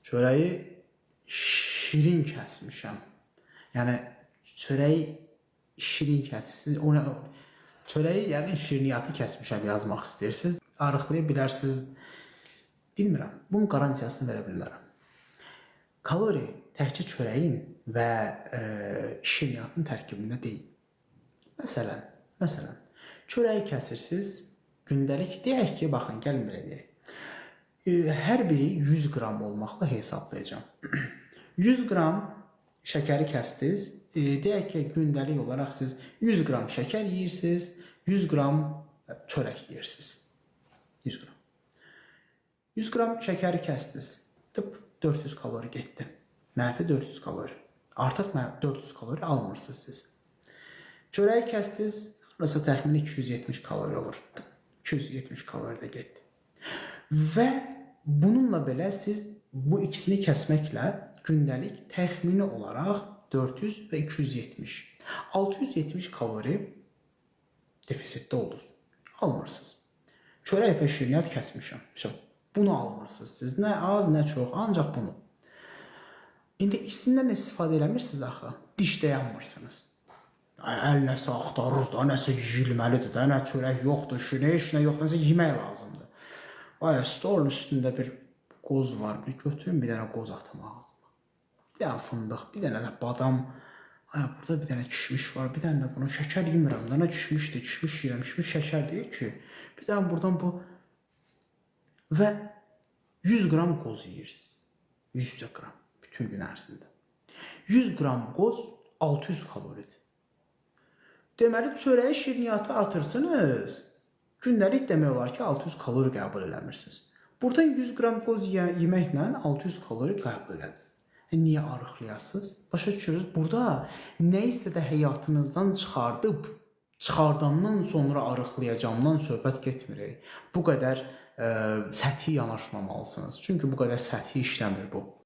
Çörəyi şirin kəsmişəm. Yəni çörəyi şirin kəsmişsiniz. Çörəyi yəqin şirniyyatı kəsmişəm yazmaq istəyirsiniz. Arıqlaya bilərsiniz. Bilmirəm. Bunun qarantiyasını verə bilmərəm. Kalori təkcə çörəyin və şirniyyatın tərkibində deyil. Məsələn, çörəyi kəsirsiniz. Gündəlik deyək ki, baxın, gəlin belə deyək. Hər biri 100 qram olmaqla hesablayacağım. 100 qram şəkəri kəsdiniz. Deyək ki, gündəlik olaraq siz 100 qram şəkər yeyirsiniz, 100 qram çörək yeyirsiniz. 100 qram. 100 qram şəkəri kəsdiniz. Tıp 400 kalori getdi. Mənfi 400 kalori. Artıq 400 kalori almırsınız siz. Çörəyi kəsdiniz, arası təxmini 270 kalori olur. 270 kalori də getdi. Və bununla belə siz bu ikisini kəsməklə gündəlik təxmini olaraq 400 və 270. 670 kalori defisitdə olur. Almırsınız. Çörək və şirniyyat kəsmişəm. Bunu almırsınız siz. Nə az, nə çox, ancaq bunu. İndi ikisindən istifadə eləmirsiniz axı. Dişdə yanmırsınız. Əl nəsə axtarır da, nəsə yiyilməlidir də, nə çörək yoxdur, heç nə yoxdur, nəsə yemək lazımdır. Ay, stolun üstündə bir qoz var, bir götürün bir dənə qoz atım ağzıma. Bir dənə fındıq, bir dənə də badam. Ay, burada bir dənə kişmiş var, bir dənə də bunu şəkər yemirəm da, nə kişmişdir, kişmiş yiyirəm, kişmiş şəkər deyil ki. Bir dənə buradan bu və 100 qram qoz yeyirsiniz. 100 qram bütün gün ərzində. 100 qram qoz 600 kaloridir. Deməli, çörəyi şirniyyatı atırsınız, gündəlik demək olar ki, 600 kalori qəbul eləmirsiniz. Buradan 100 qram qoz yeməklə 600 kalori qəbul elədirsiniz. Niyə arıqlayasınız? Başa düşürüz, burada nə isə də həyatınızdan çıxardandan sonra arıqlayacağımdan söhbət getmirik. Bu qədər səthi yanaşmamalısınız. Çünki bu qədər səthi işləmir bu.